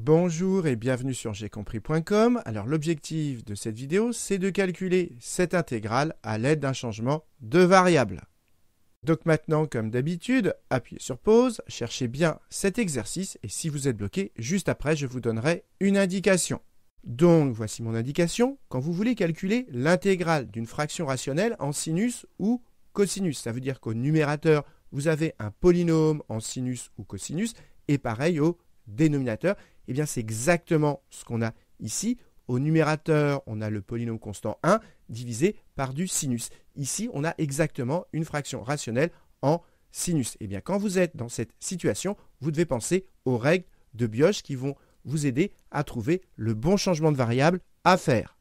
Bonjour et bienvenue sur jaicompris.com. Alors l'objectif de cette vidéo, c'est de calculer cette intégrale à l'aide d'un changement de variable. Donc maintenant, comme d'habitude, appuyez sur pause, cherchez bien cet exercice et si vous êtes bloqué, juste après, je vous donnerai une indication. Donc voici mon indication. Quand vous voulez calculer l'intégrale d'une fraction rationnelle en sinus ou cosinus, ça veut dire qu'au numérateur, vous avez un polynôme en sinus ou cosinus et pareil au dénominateur. Eh bien, c'est exactement ce qu'on a ici. Au numérateur, on a le polynôme constant 1 divisé par du sinus. Ici, on a exactement une fraction rationnelle en sinus. Eh bien, quand vous êtes dans cette situation, vous devez penser aux règles de Bioch qui vont vous aider à trouver le bon changement de variable à faire.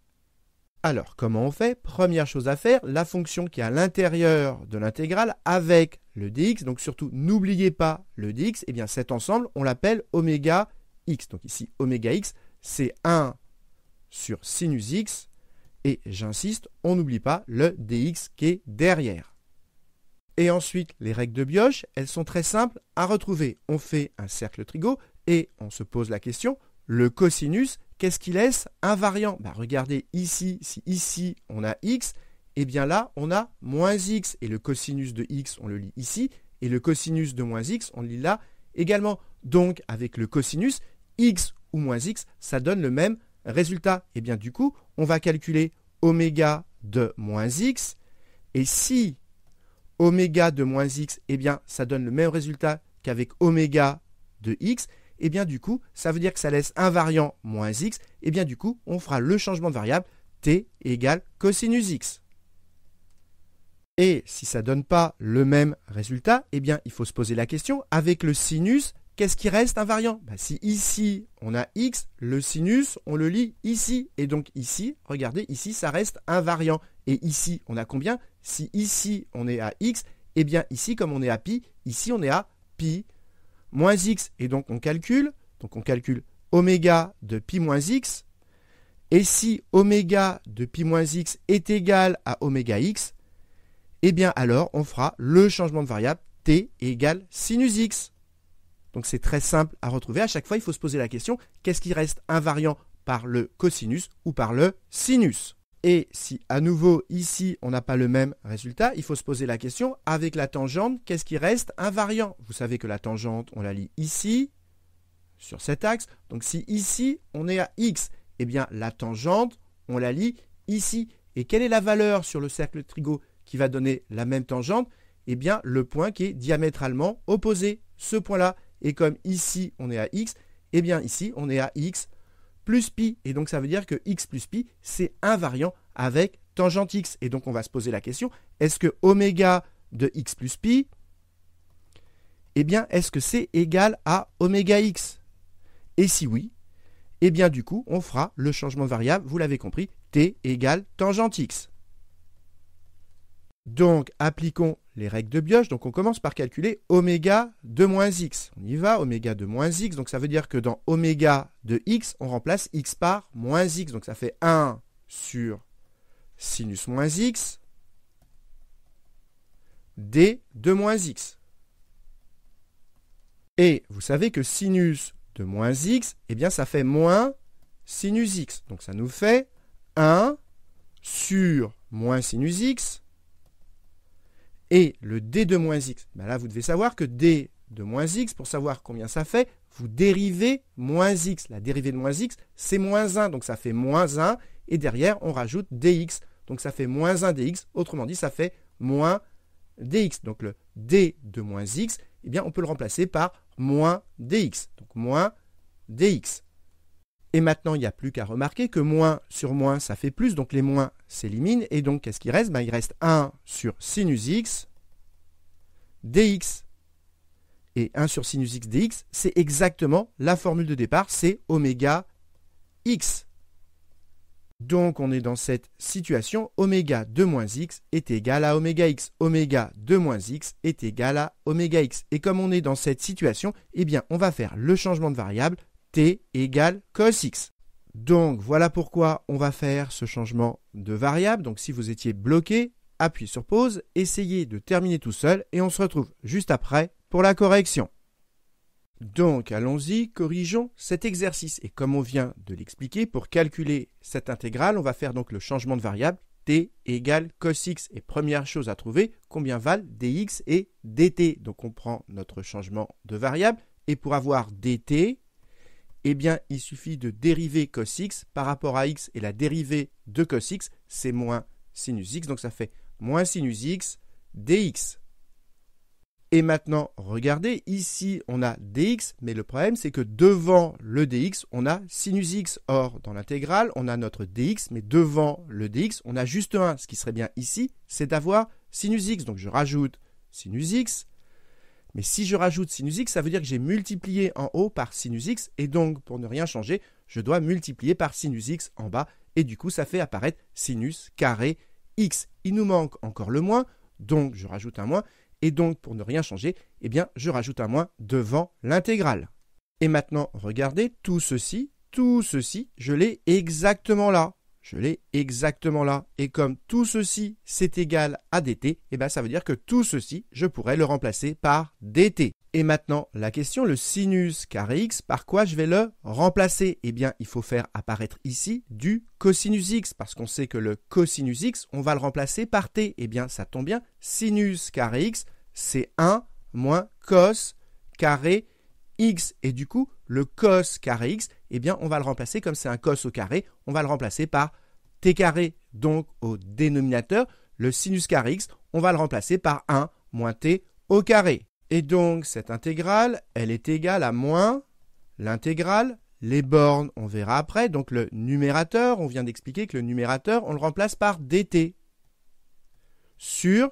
Alors, comment on fait? Première chose à faire, la fonction qui est à l'intérieur de l'intégrale avec le dx. Donc surtout, n'oubliez pas le dx. Eh bien, cet ensemble, on l'appelle oméga x. Donc ici, oméga x, c'est 1 sur sinus x. Et j'insiste, on n'oublie pas le dx qui est derrière. Et ensuite, les règles de Bioch, elles sont très simples à retrouver. On fait un cercle trigo et on se pose la question, le cosinus, qu'est-ce qui laisse invariant? Regardez ici, si ici on a x, et bien là on a moins x. Et le cosinus de x, on le lit ici. Et le cosinus de moins x, on le lit là également. Donc avec le cosinus, x ou moins x, ça donne le même résultat. Et bien du coup, on va calculer oméga de moins x. Et si oméga de moins x, eh bien ça donne le même résultat qu'avec oméga de x, et bien du coup, ça veut dire que ça laisse invariant moins x, et bien du coup, on fera le changement de variable t égale cosinus x. Et si ça ne donne pas le même résultat, eh bien il faut se poser la question, avec le sinus, qu'est-ce qui reste invariant? Si ici on a x, le sinus, on le lit ici, et donc ici, regardez, ici ça reste invariant. Et ici, on a combien? Si ici on est à x, eh bien ici, comme on est à pi, ici on est à pi moins x, et donc on calcule oméga de pi moins x, et si oméga de pi moins x est égal à oméga x, eh bien alors on fera le changement de variable t égale sinus x. Donc c'est très simple à retrouver. À chaque fois, il faut se poser la question, qu'est-ce qui reste invariant par le cosinus ou par le sinus? Et si à nouveau ici on n'a pas le même résultat, il faut se poser la question, avec la tangente, qu'est-ce qui reste invariant? Vous savez que la tangente, on la lit ici, sur cet axe. Donc si ici on est à x, eh bien la tangente, on la lit ici. Et quelle est la valeur sur le cercle trigo qui va donner la même tangente? Eh bien le point qui est diamétralement opposé, ce point-là. Et comme ici on est à x, eh bien ici on est à x plus pi. Et donc ça veut dire que x plus pi, c'est invariant avec tangente x. Et donc on va se poser la question, est-ce que oméga de x plus pi, eh bien est-ce que c'est égal à oméga x? Et si oui, eh bien du coup on fera le changement de variable, vous l'avez compris, t égale tangente x. Donc appliquons les règles de Bioch. Donc on commence par calculer oméga de moins x. On y va, oméga de moins x. Donc ça veut dire que dans oméga de x, on remplace x par moins x. Donc ça fait 1 sur sinus moins x d de moins x. Et vous savez que sinus de moins x, eh bien ça fait moins sinus x. Donc ça nous fait 1 sur moins sinus x. Et le d de moins x, là vous devez savoir que d de moins x, pour savoir combien ça fait, vous dérivez moins x. La dérivée de moins x, c'est moins 1, donc ça fait moins 1. Et derrière, on rajoute dx. Donc ça fait moins 1 dx, autrement dit, ça fait moins dx. Donc le d de moins x, eh bien, on peut le remplacer par moins dx. Donc moins dx. Et maintenant, il n'y a plus qu'à remarquer que moins sur moins, ça fait plus. Donc les moins s'éliminent. Et donc, qu'est-ce qui reste? Il reste 1 sur sinus x dx. Et 1 sur sinus x dx, c'est exactement la formule de départ. C'est oméga x. Donc, on est dans cette situation. Oméga de moins x est égal à oméga x. Oméga de moins x est égal à oméga x. Et comme on est dans cette situation, eh bien, on va faire le changement de variable t égale cos x. Donc voilà pourquoi on va faire ce changement de variable. Donc si vous étiez bloqué, appuyez sur pause, essayez de terminer tout seul et on se retrouve juste après pour la correction. Donc, allons-y, corrigeons cet exercice. Et comme on vient de l'expliquer, pour calculer cette intégrale, on va faire donc le changement de variable t égale cos x. Et première chose à trouver, combien valent dx et dt. Donc, on prend notre changement de variable. Et pour avoir dt, eh bien, il suffit de dériver cos x par rapport à x. Et la dérivée de cos x, c'est moins sinus x. Donc, ça fait moins sinus x dx. Et maintenant, regardez, ici, on a dx, mais le problème, c'est que devant le dx, on a sinus x. Or, dans l'intégrale, on a notre dx, mais devant le dx, on a juste 1. Ce qui serait bien ici, c'est d'avoir sinus x. Donc, je rajoute sinus x. Mais si je rajoute sinus x, ça veut dire que j'ai multiplié en haut par sinus x. Et donc, pour ne rien changer, je dois multiplier par sinus x en bas. Et du coup, ça fait apparaître sinus carré x. Il nous manque encore le moins, donc je rajoute un moins. Et donc, pour ne rien changer, eh bien, je rajoute un moins devant l'intégrale. Et maintenant, regardez, tout ceci, je l'ai exactement là. Je l'ai exactement là. Et comme tout ceci, c'est égal à dt, eh bien, ça veut dire que tout ceci, je pourrais le remplacer par dt. Et maintenant, la question, le sinus carré x, par quoi je vais le remplacer? Eh bien, il faut faire apparaître ici du cosinus x, parce qu'on sait que le cosinus x, on va le remplacer par t. Eh bien, ça tombe bien, sinus carré x, c'est 1 moins cos carré x. Et du coup, le cos carré x, eh bien, on va le remplacer, comme c'est un cos au carré, on va le remplacer par t carré. Donc, au dénominateur, le sinus carré x, on va le remplacer par 1 moins t au carré. Et donc, cette intégrale, elle est égale à moins l'intégrale. Les bornes, on verra après. Donc, le numérateur, on vient d'expliquer que le numérateur, on le remplace par dt. Sur,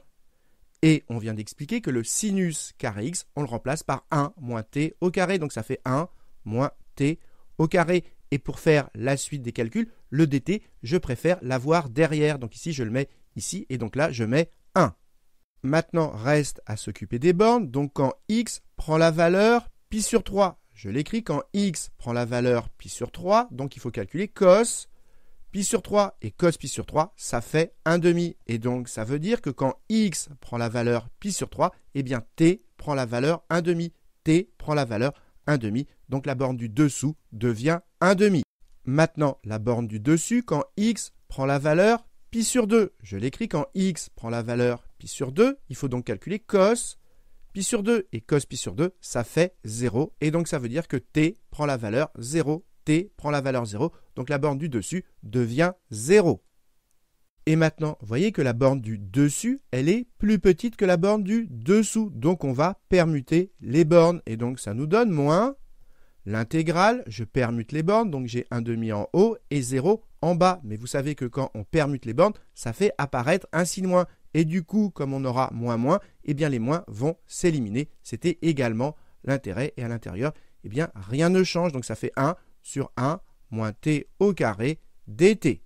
et on vient d'expliquer que le sinus carré x, on le remplace par 1 moins t au carré. Donc, ça fait 1 moins t au carré. Et pour faire la suite des calculs, le dt, je préfère l'avoir derrière. Donc, ici, je le mets ici. Et donc là, je mets 1. Maintenant, reste à s'occuper des bornes. Donc, quand x prend la valeur pi sur 3, je l'écris quand x prend la valeur pi sur 3. Donc, il faut calculer cos pi sur 3. Et cos pi sur 3, ça fait 1/2. Et donc, ça veut dire que quand x prend la valeur pi sur 3, eh bien, t prend la valeur 1/2. T prend la valeur 1/2. Donc, la borne du dessous devient 1/2. Maintenant, la borne du dessus, quand x prend la valeur pi sur 2. Je l'écris quand x prend la valeur pi sur 2. Il faut donc calculer cos pi sur 2. Et cos pi sur 2, ça fait 0. Et donc, ça veut dire que t prend la valeur 0. T prend la valeur 0. Donc, la borne du dessus devient 0. Et maintenant, vous voyez que la borne du dessus, elle est plus petite que la borne du dessous. Donc, on va permuter les bornes. Et donc, ça nous donne moins l'intégrale. Je permute les bornes. Donc, j'ai 1/2 en haut et 0 en bas. Mais vous savez que quand on permute les bornes, ça fait apparaître un signe moins. Et du coup, comme on aura moins, eh bien les moins vont s'éliminer. C'était également l'intérêt. Et à l'intérieur, eh bien rien ne change. Donc ça fait 1 sur 1 moins t au carré dt.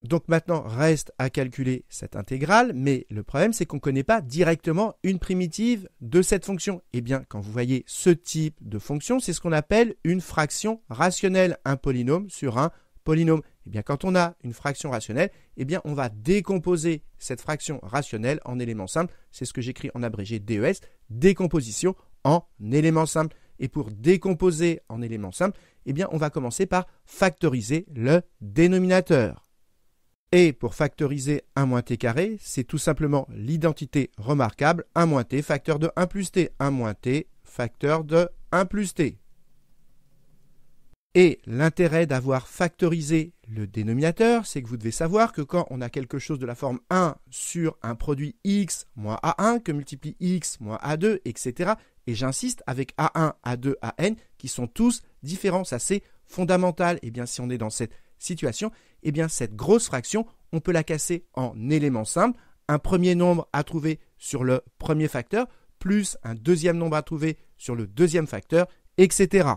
Donc maintenant, reste à calculer cette intégrale. Mais le problème, c'est qu'on ne connaît pas directement une primitive de cette fonction. Eh bien, quand vous voyez ce type de fonction, c'est ce qu'on appelle une fraction rationnelle. Un polynôme sur un polynôme. Eh bien, quand on a une fraction rationnelle, eh bien, on va décomposer cette fraction rationnelle en éléments simples. C'est ce que j'écris en abrégé DES, décomposition en éléments simples. Et pour décomposer en éléments simples, eh bien, on va commencer par factoriser le dénominateur. Et pour factoriser 1 moins t carré, c'est tout simplement l'identité remarquable 1 moins t facteur de 1 plus t. 1 moins t facteur de 1 plus t. Et l'intérêt d'avoir factorisé le dénominateur, c'est que vous devez savoir que quand on a quelque chose de la forme 1 sur un produit x moins a1 que multiplie x moins a2, etc. Et j'insiste avec a1, a2, an qui sont tous différents. Ça, c'est fondamental. Et bien, si on est dans cette situation, eh bien, cette grosse fraction, on peut la casser en éléments simples. Un premier nombre à trouver sur le premier facteur, plus un deuxième nombre à trouver sur le deuxième facteur, etc.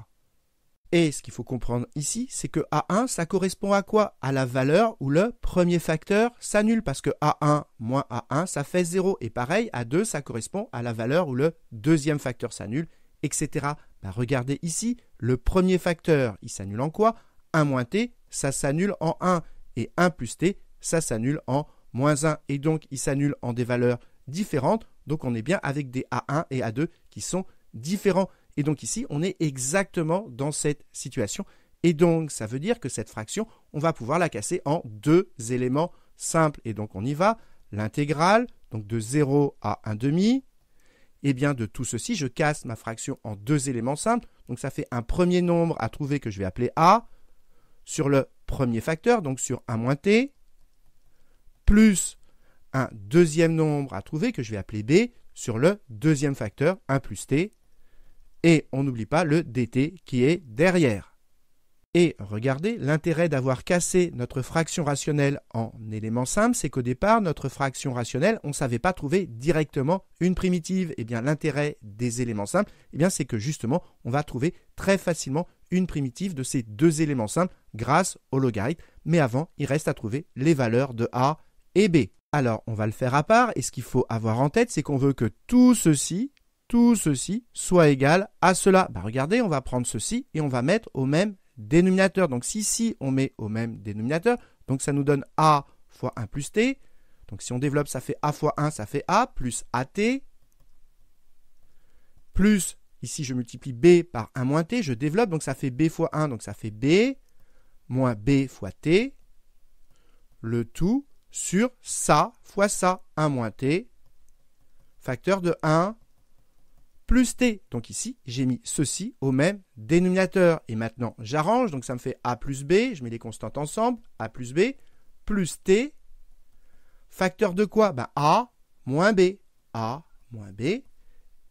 Et ce qu'il faut comprendre ici, c'est que A1, ça correspond à quoi? À la valeur où le premier facteur s'annule, parce que A1 moins A1, ça fait 0. Et pareil, A2, ça correspond à la valeur où le deuxième facteur s'annule, etc. Regardez ici, le premier facteur, il s'annule en quoi? 1 moins t, ça s'annule en 1. Et 1 plus t, ça s'annule en moins 1. Et donc, il s'annule en des valeurs différentes. Donc, on est bien avec des A1 et A2 qui sont différents. Et donc ici, on est exactement dans cette situation. Et donc, ça veut dire que cette fraction, on va pouvoir la casser en deux éléments simples. Et donc, on y va. L'intégrale, donc de 0 à 1 demi. Et bien, de tout ceci, je casse ma fraction en deux éléments simples. Donc, ça fait un premier nombre à trouver que je vais appeler A sur le premier facteur, donc sur 1 moins t, plus un deuxième nombre à trouver que je vais appeler B sur le deuxième facteur, 1 plus t. Et on n'oublie pas le dt qui est derrière. Et regardez, l'intérêt d'avoir cassé notre fraction rationnelle en éléments simples, c'est qu'au départ, notre fraction rationnelle, on ne savait pas trouver directement une primitive. Et bien, l'intérêt des éléments simples, eh bien, c'est que justement, on va trouver très facilement une primitive de ces deux éléments simples grâce au logarithme. Mais avant, il reste à trouver les valeurs de A et B. Alors, on va le faire à part. Et ce qu'il faut avoir en tête, c'est qu'on veut que tout ceci soit égal à cela. Regardez, on va prendre ceci et on va mettre au même dénominateur. Donc, si ici, on met au même dénominateur, donc ça nous donne A fois 1 plus T. Donc, si on développe, ça fait A fois 1, ça fait A, plus AT, plus, ici, je multiplie B par 1 moins T, je développe, donc ça fait B fois 1, donc ça fait B, moins B fois T, le tout sur ça fois ça, 1 moins T, facteur de 1, plus t. Donc ici, j'ai mis ceci au même dénominateur. Et maintenant, j'arrange. Donc ça me fait a plus b. Je mets les constantes ensemble. A plus b plus t. Facteur de quoi? A moins b. A moins b.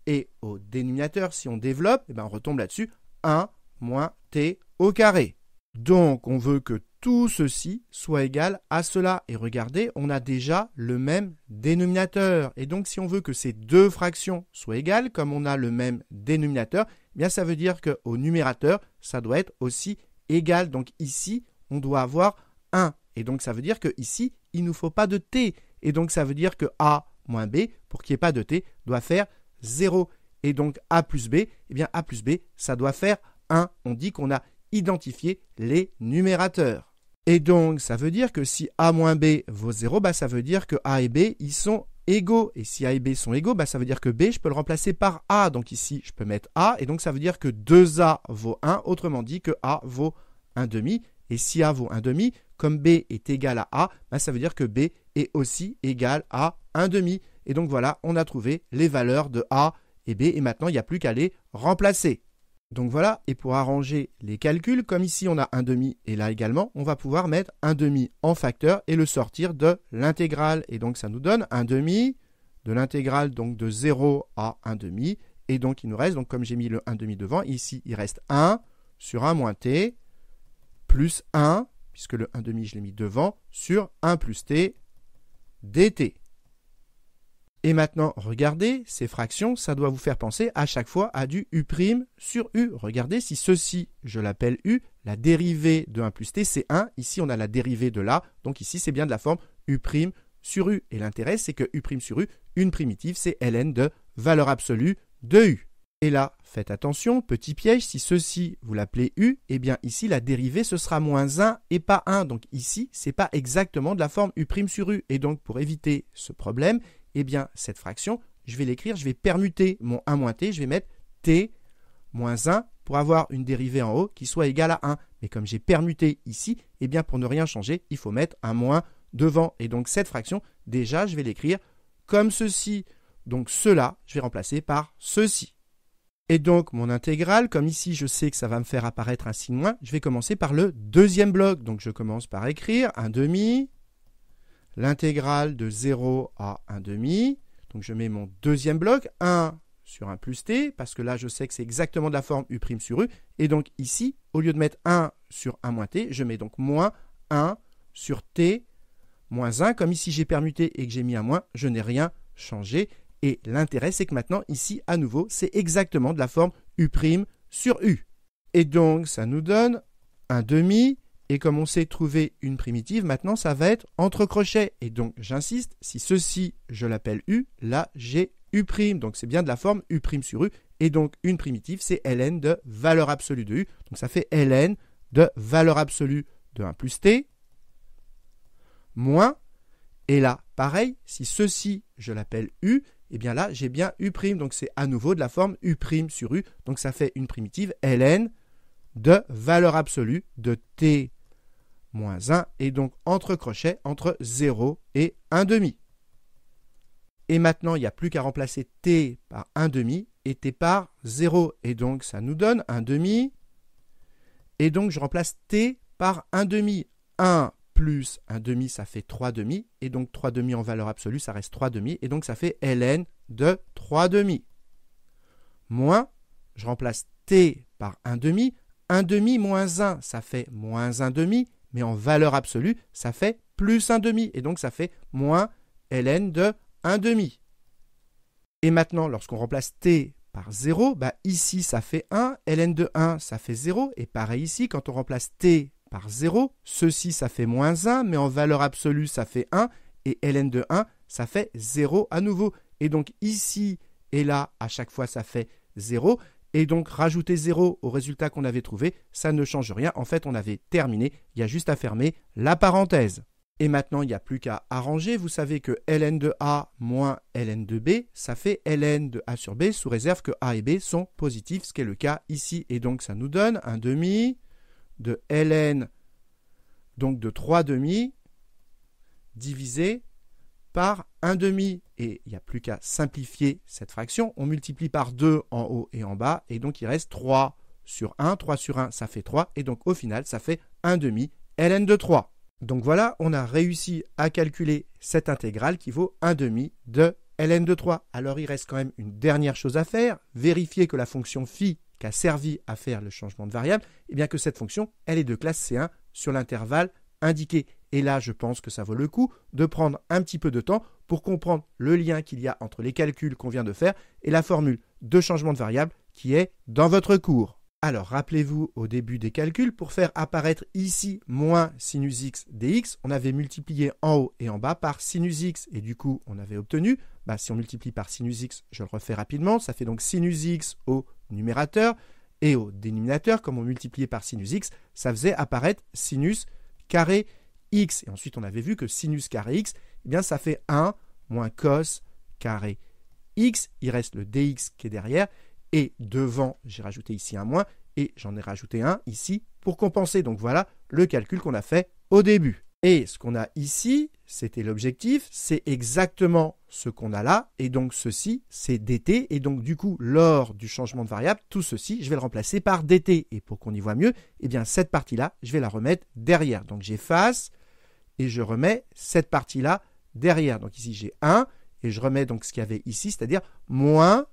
Et au dénominateur, si on développe, on retombe là-dessus. 1 moins t au carré. Donc, on veut que tout ceci soit égal à cela. Et regardez, on a déjà le même dénominateur. Et donc, si on veut que ces deux fractions soient égales, comme on a le même dénominateur, bien ça veut dire qu'au numérateur, ça doit être aussi égal. Donc ici, on doit avoir 1. Et donc, ça veut dire qu'ici, il ne nous faut pas de t. Et donc, ça veut dire que a moins b, pour qu'il n'y ait pas de t, doit faire 0. Et donc, a plus b, a plus b, ça doit faire 1. On dit qu'on a identifié les numérateurs. Et donc, ça veut dire que si a moins b vaut 0, ça veut dire que a et b, ils sont égaux. Et si a et b sont égaux, ça veut dire que b, je peux le remplacer par a. Donc ici, je peux mettre a. Et donc, ça veut dire que 2a vaut 1. Autrement dit, que a vaut 1 demi. Et si a vaut 1 demi, comme b est égal à a, ça veut dire que b est aussi égal à 1 demi. Et donc, voilà, on a trouvé les valeurs de a et b. Et maintenant, il n'y a plus qu'à les remplacer. Donc voilà, et pour arranger les calculs, comme ici on a 1 demi et là également, on va pouvoir mettre 1 demi en facteur et le sortir de l'intégrale. Et donc ça nous donne 1 demi de l'intégrale donc de 0 à 1 demi. Et donc il nous reste, donc comme j'ai mis le 1 demi devant, ici il reste 1 sur 1 moins t plus 1, puisque le 1 demi je l'ai mis devant, sur 1 plus t dt. Et maintenant, regardez, ces fractions, ça doit vous faire penser à chaque fois à du u' sur u. Regardez, si ceci, je l'appelle u, la dérivée de 1 plus t, c'est 1. Ici, on a la dérivée de là. Donc ici, c'est bien de la forme u' sur u. Et l'intérêt, c'est que u' sur u, une primitive, c'est ln de valeur absolue de u. Et là, faites attention, petit piège, si ceci, vous l'appelez u, ici, la dérivée, ce sera moins 1 et pas 1. Donc ici, ce n'est pas exactement de la forme u' sur u. Et donc, pour éviter ce problème, cette fraction, je vais l'écrire, je vais permuter mon 1 moins t, je vais mettre t moins 1 pour avoir une dérivée en haut qui soit égale à 1. Mais comme j'ai permuté ici, pour ne rien changer, il faut mettre un moins devant. Et donc cette fraction, déjà, je vais l'écrire comme ceci. Donc cela, je vais remplacer par ceci. Et donc mon intégrale, comme ici, je sais que ça va me faire apparaître un signe moins, je vais commencer par le deuxième bloc. Donc je commence par écrire 1 demi. L'intégrale de 0 à 1 demi. Donc je mets mon deuxième bloc, 1 sur 1 plus t, parce que là je sais que c'est exactement de la forme u' sur u. Et donc ici, au lieu de mettre 1 sur 1 moins t, je mets donc moins 1 sur t moins 1. Comme ici j'ai permuté et que j'ai mis un moins, je n'ai rien changé. Et l'intérêt, c'est que maintenant, ici, à nouveau, c'est exactement de la forme u' sur u. Et donc ça nous donne 1 demi. Et comme on sait trouver une primitive, maintenant ça va être entre crochets. Et donc j'insiste, si ceci je l'appelle u, là j'ai u'. Donc c'est bien de la forme u' sur u. Et donc une primitive c'est ln de valeur absolue de u. Donc ça fait ln de valeur absolue de 1 plus t moins. Et là pareil, si ceci je l'appelle u, eh bien là, j'ai bien U'. Donc c'est à nouveau de la forme U' sur U. Donc ça fait une primitive ln de valeur absolue de t moins 1, et donc entre crochets, entre 0 et 1,5. Et maintenant, il n'y a plus qu'à remplacer t par 1,5 et t par 0. Et donc, ça nous donne 1,5. Et donc, je remplace t par 1,5. 1 plus 1,5, ça fait 3,5. Et donc, 3,5 en valeur absolue, ça reste 3,5. Et donc, ça fait ln de 3,5. Moins, je remplace t par 1,5. 1,5 moins 1, ça fait moins 1,5. Mais en valeur absolue, ça fait plus 1,5. Et donc, ça fait moins ln de 1,5. Et maintenant, lorsqu'on remplace t par 0, ici, ça fait 1. Ln de 1, ça fait 0. Et pareil ici, quand on remplace t par 0, ceci, ça fait moins 1. Mais en valeur absolue, ça fait 1. Et ln de 1, ça fait 0 à nouveau. Et donc, ici et là, à chaque fois, ça fait 0. Et donc, rajouter 0 au résultat qu'on avait trouvé, ça ne change rien. En fait, on avait terminé. Il y a juste à fermer la parenthèse. Et maintenant, il n'y a plus qu'à arranger. Vous savez que ln de A moins ln de B, ça fait ln de A sur B, sous réserve que A et B sont positifs, ce qui est le cas ici. Et donc, ça nous donne 1,5 de ln donc de 3,5 divisé par 1,5. Et il n'y a plus qu'à simplifier cette fraction. On multiplie par 2 en haut et en bas. Et donc, il reste 3 sur 1. 3 sur 1, ça fait 3. Et donc, au final, ça fait 1,5 ln de 3. Donc voilà, on a réussi à calculer cette intégrale qui vaut 1,5 de ln de 3. Alors, il reste quand même une dernière chose à faire. Vérifier que la fonction phi qui a servi à faire le changement de variable, eh bien que cette fonction, elle est de classe C1 sur l'intervalle indiqué. Et là, je pense que ça vaut le coup de prendre un petit peu de temps pour comprendre le lien qu'il y a entre les calculs qu'on vient de faire et la formule de changement de variable qui est dans votre cours. Alors, rappelez-vous au début des calculs, pour faire apparaître ici moins sinus x dx, on avait multiplié en haut et en bas par sinus x. Et du coup, on avait obtenu, si on multiplie par sinus x, je le refais rapidement, ça fait donc sinus x au numérateur et au dénominateur, comme on multipliait par sinus x, ça faisait apparaître sinus carré x. Et ensuite, on avait vu que sinus carré x, eh bien, ça fait 1 moins cos carré x. Il reste le dx qui est derrière. Et devant, j'ai rajouté ici un moins. Et j'en ai rajouté un ici pour compenser. Donc voilà le calcul qu'on a fait au début. Et ce qu'on a ici, c'était l'objectif. C'est exactement ce qu'on a là. Et donc ceci, c'est dt. Et donc du coup, lors du changement de variable, tout ceci, je vais le remplacer par dt. Et pour qu'on y voit mieux, eh bien cette partie-là, je vais la remettre derrière. Donc j'efface et je remets cette partie-là derrière. Donc ici, j'ai 1 et je remets donc ce qu'il y avait ici, c'est-à-dire moins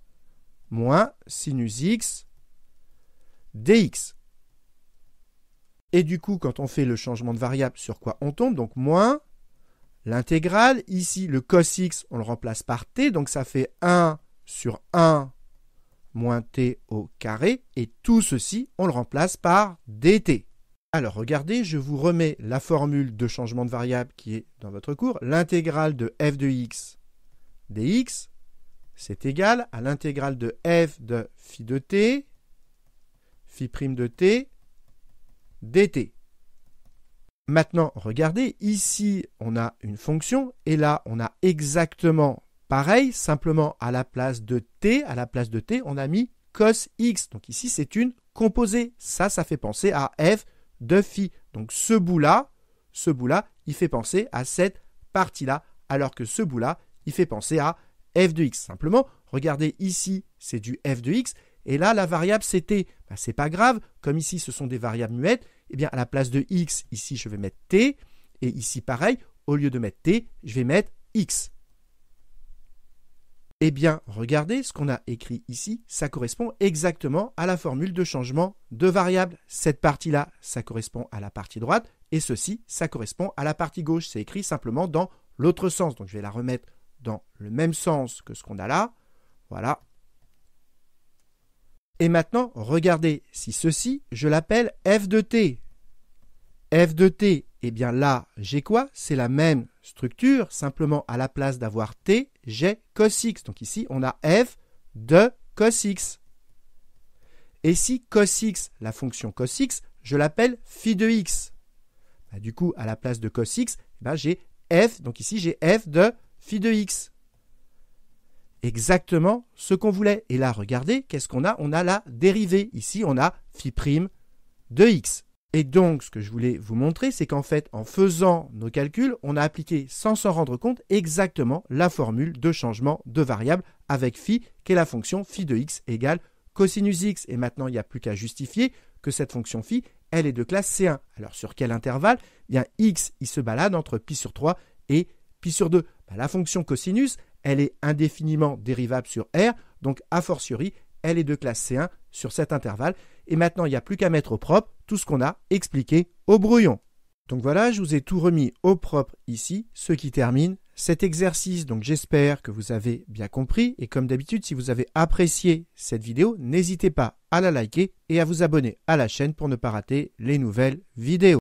sinus x dx. Et du coup, quand on fait le changement de variable, sur quoi on tombe? Donc moins l'intégrale. Ici, le cos x, on le remplace par t. Donc ça fait 1 sur 1 moins t au carré. Et tout ceci, on le remplace par dt. Alors regardez, je vous remets la formule de changement de variable qui est dans votre cours. L'intégrale de f de x dx, c'est égal à l'intégrale de f de phi de t, phi prime de t, dt. Maintenant, regardez, ici, on a une fonction, et là, on a exactement pareil, simplement à la place de t, on a mis cos x. Donc ici, c'est une composée. Ça fait penser à f de phi. Donc ce bout-là, il fait penser à cette partie-là, alors que ce bout-là, il fait penser à f de x. Simplement, regardez ici, c'est du f de x, et là, la variable, c'est t. C'est pas grave, comme ici, ce sont des variables muettes, eh bien, à la place de x, ici, je vais mettre t, et ici, pareil, au lieu de mettre t, je vais mettre x. Eh bien, regardez, ce qu'on a écrit ici, ça correspond exactement à la formule de changement de variable. Cette partie-là, ça correspond à la partie droite, et ceci, ça correspond à la partie gauche. C'est écrit simplement dans l'autre sens. Donc, je vais la remettre dans le même sens que ce qu'on a là. Voilà. Et maintenant, regardez, si ceci, je l'appelle f de t. F de t, eh bien là, j'ai quoi? C'est la même structure, simplement à la place d'avoir t, j'ai cos x. Donc ici, on a f de cos x. Et si cos x, la fonction cos x, je l'appelle phi de x. Du coup, à la place de cos x, j'ai f, donc ici, j'ai f de phi de x. exactement ce qu'on voulait. Et là, regardez, qu'est-ce qu'on a? On a la dérivée. Ici, on a phi' de x. Et donc, ce que je voulais vous montrer, c'est qu'en fait, en faisant nos calculs, on a appliqué, sans s'en rendre compte, exactement la formule de changement de variable avec phi, qui est la fonction phi de x égale cosinus x. Et maintenant, il n'y a plus qu'à justifier que cette fonction phi, elle est de classe C1. Alors, sur quel intervalle? Eh bien, x, il se balade entre pi sur 3 et pi sur 2. La fonction cosinus, elle est indéfiniment dérivable sur R, donc a fortiori, elle est de classe C1 sur cet intervalle. Et maintenant, il n'y a plus qu'à mettre au propre tout ce qu'on a expliqué au brouillon. Donc voilà, je vous ai tout remis au propre ici, ce qui termine cet exercice. Donc j'espère que vous avez bien compris. Et comme d'habitude, si vous avez apprécié cette vidéo, n'hésitez pas à la liker et à vous abonner à la chaîne pour ne pas rater les nouvelles vidéos.